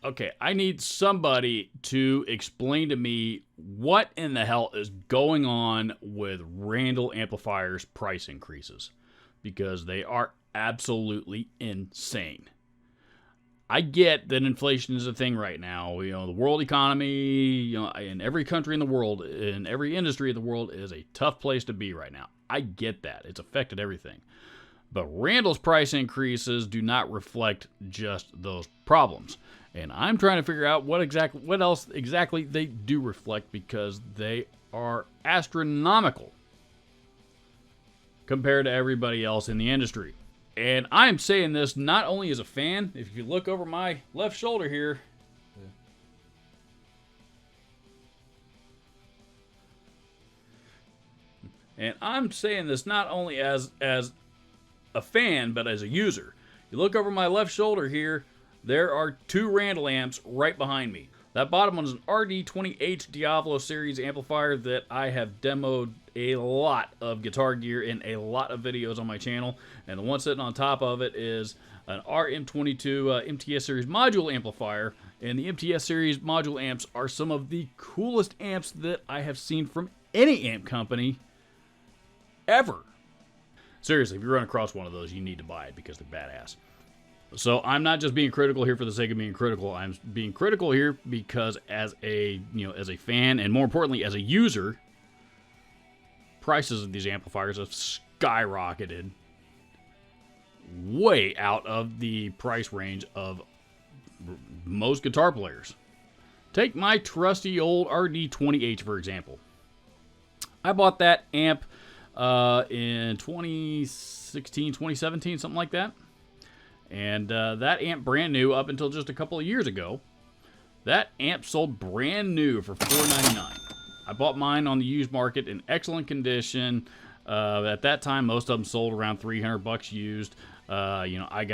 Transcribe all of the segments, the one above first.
okay, I need somebody to explain to me what in the hell is going on with Randall Amplifiers price increases, because they are absolutely insane. I get that inflation is a thing right now. The world economy, in every country in the world, in every industry in the world, is a tough place to be right now. I get that. It's affected everything. But Randall's price increases do not reflect just those problems. And I'm trying to figure out what else exactly they do reflect, because they are astronomical compared to everybody else in the industry. And I'm saying this not only as a fan. If you look over my left shoulder here, and I'm saying this not only as a fan, but as a user. You look over my left shoulder here, there are two Randall amps right behind me. That bottom one is an RD20H Diablo Series amplifier that I have demoed a lot of guitar gear in a lot of videos on my channel. And the one sitting on top of it is an RM22 MTS Series module amplifier. And the MTS Series module amps are some of the coolest amps that I have seen from any amp company ever. Seriously, if you run across one of those, you need to buy it because they're badass. So I'm not just being critical here for the sake of being critical. I'm being critical here because as a fan, and more importantly as a user, prices of these amplifiers have skyrocketed way out of the price range of most guitar players. Take my trusty old RD20H for example. I bought that amp in 2016, 2017, something like that. And that amp brand new up until just a couple of years ago. That amp sold brand new for $499. I bought mine on the used market in excellent condition. At that time, most of them sold around $300 used. I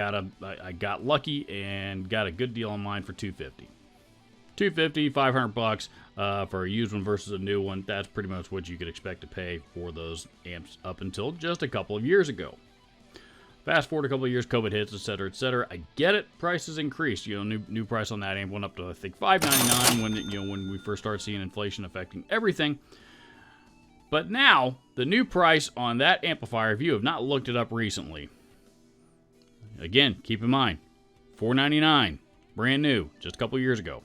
got lucky and got a good deal on mine for $250. $250, $500 for a used one versus a new one. That's pretty much what you could expect to pay for those amps up until just a couple of years ago. Fast forward a couple of years, COVID hits, etc., etc. I get it. Prices increased. New price on that amp went up to I think $599 when we first started seeing inflation affecting everything. But now the new price on that amplifier, if you have not looked it up recently, again, keep in mind, $499, brand new, just a couple of years ago,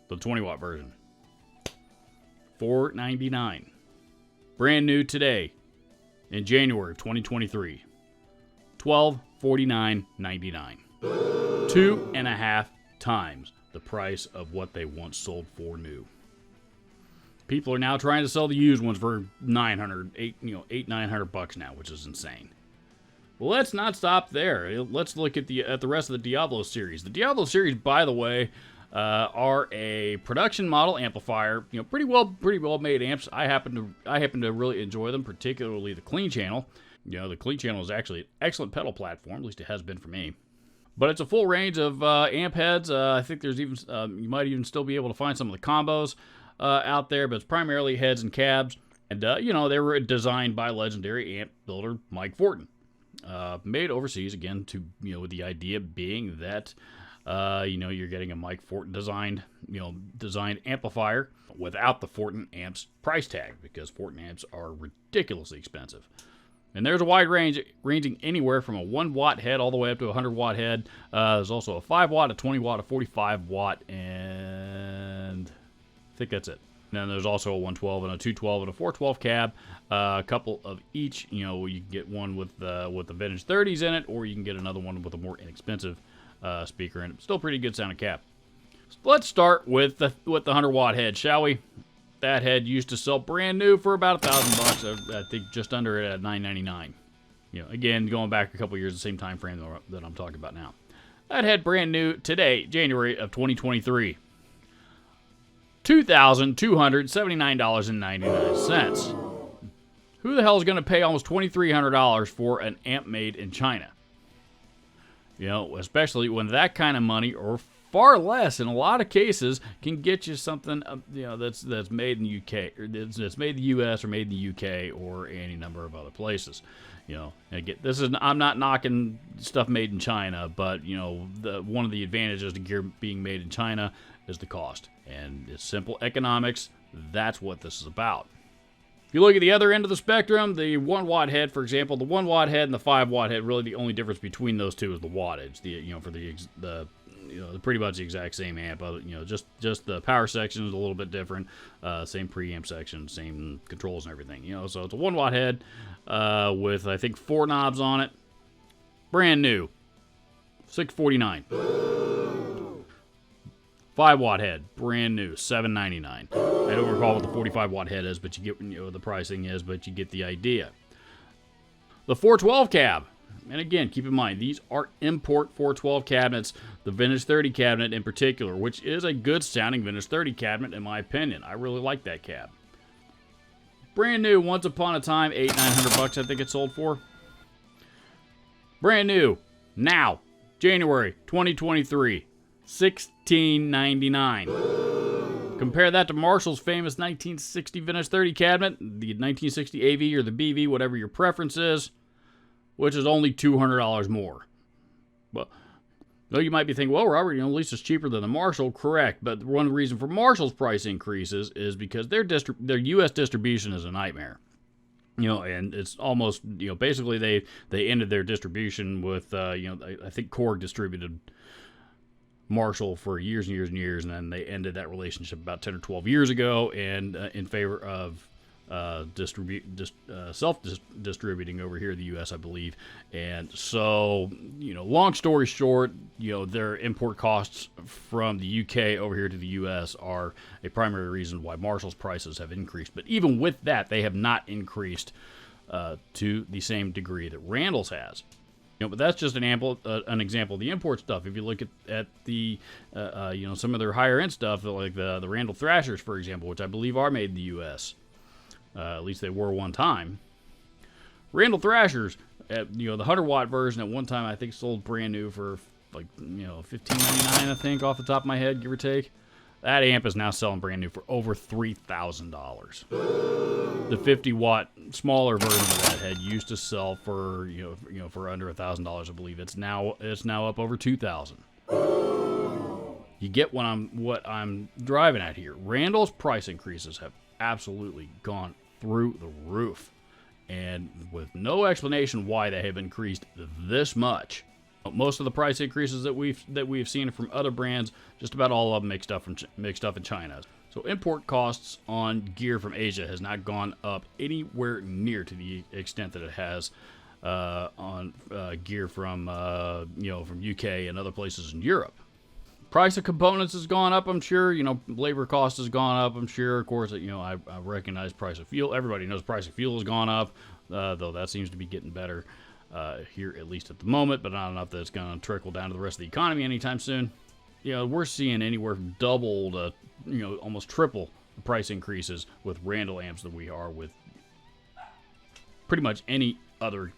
the 20-watt version. $499, brand new today, in January of 2023. $1249.99. 2.5 times the price of what they once sold for new. People are now trying to sell the used ones for $900 now, which is insane. Well, let's not stop there. Let's look at the rest of the Diablo series. The Diablo series, by the way, are a production model amplifier. Pretty well made amps. I happen to really enjoy them, particularly the clean channel. The clean channel is actually an excellent pedal platform, at least it has been for me. But it's a full range of amp heads. I think there's even you might even still be able to find some of the combos out there, but it's primarily heads and cabs. And they were designed by legendary amp builder Mike Fortin. Made overseas again with the idea being that you're getting a Mike Fortin designed amplifier without the Fortin amps price tag, because Fortin amps are ridiculously expensive. And there's a wide range, ranging anywhere from a 1-watt head all the way up to a 100-watt head. There's also a 5-watt, a 20-watt, a 45-watt, and I think that's it. And then there's also a 112 and a 212 and a 412 cab. A couple of each. You can get one with the vintage 30s in it, or you can get another one with a more inexpensive speaker in it. Still pretty good sounding cab. So let's start with the 100-watt head, shall we? That head used to sell brand new for about $1,000. I think just under it at $999. Again, going back a couple years, the same time frame that I'm talking about now. That head brand new today, January of 2023. $2,279.99. Who the hell is going to pay almost $2,300 for an amp made in China? Especially when that kind of money, or far less in a lot of cases can get you something that's made in the UK, or that's made in the US, or made in the UK, or any number of other places. Again, I'm not knocking stuff made in China, but one of the advantages to gear being made in China is the cost, and it's simple economics. That's what this is about. If you look at the other end of the spectrum, the 1 watt head, for example, the 1 watt head and the 5 watt head, really the only difference between those two is the wattage. They're pretty much the exact same amp. Just the power section is a little bit different. Same preamp section, same controls and everything. So it's a 1 watt head with I think 4 knobs on it. Brand new, $649. 5 watt head, brand new, $799. I don't recall what the 45 watt head is, but you get the pricing is, but you get the idea. The 412 cab, and again, keep in mind these are import 412 cabinets. The Vintage 30 cabinet in particular, which is a good sounding Vintage 30 cabinet in my opinion. I really like that cab. Brand new, once upon a time, $800-900 I think it sold for. Brand new, now, January 2023. $1699. Compare that to Marshall's famous 1960 Vintage 30 cabinet, the 1960 AV or the BV, whatever your preference is, which is only $200 more. Well, though you might be thinking, well, Robert, at least it's cheaper than the Marshall. Correct, but one reason for Marshall's price increases is because their U.S. distribution is a nightmare. And it's almost, basically they ended their distribution with, I think Korg distributed Marshall for years and years and years, and then they ended that relationship about 10 or 12 years ago, and in favor of self-distributing over here in the U.S., I believe. And so, long story short, their import costs from the U.K. over here to the U.S. are a primary reason why Marshall's prices have increased. But even with that, they have not increased to the same degree that Randall's has. But that's just an example of the import stuff. If you look at the, some of their higher end stuff, like the Randall Thrashers, for example, which I believe are made in the U.S. At least they were one time. Randall Thrashers, the 100 watt version at one time I think sold brand new for like $15.99 I think off the top of my head, give or take. That amp is now selling brand new for over $3,000. The 50 watt smaller version of that head used to sell for for under $1,000, I believe. It's now up over $2,000. You get what I'm driving at here. Randall's price increases have absolutely gone through the roof, and with no explanation why they have increased this much. Most of the price increases that we've seen from other brands, just about all of them make stuff in China. So import costs on gear from Asia has not gone up anywhere near to the extent that it has on gear from UK and other places in Europe. Price of components has gone up, I'm sure. Labor cost has gone up, I'm sure. Of course, I recognize price of fuel. Everybody knows price of fuel has gone up, though that seems to be getting better here, at least at the moment, but not enough that it's going to trickle down to the rest of the economy anytime soon. We're seeing anywhere from double to, almost triple the price increases with Randall amps than we are with pretty much any other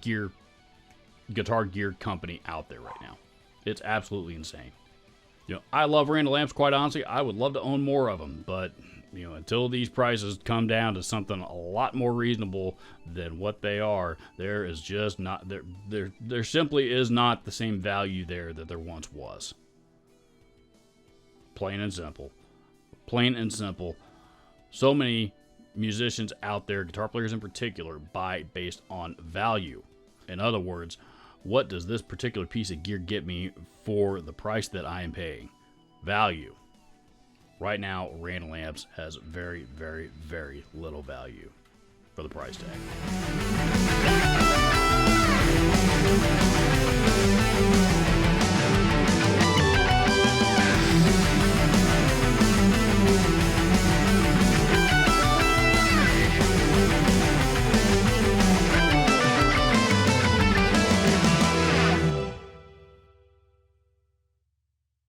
guitar gear company out there right now. It's absolutely insane. I love Randall amps, quite honestly. I would love to own more of them, but until these prices come down to something a lot more reasonable than what they are, there is just not there simply is not the same value there that there once was. Plain and simple. Plain and simple. So many musicians out there, guitar players in particular, buy based on value. In other words, what does this particular piece of gear get me for the price that I am paying? Value. Right now, Randall Amps has very, very, very little value for the price tag.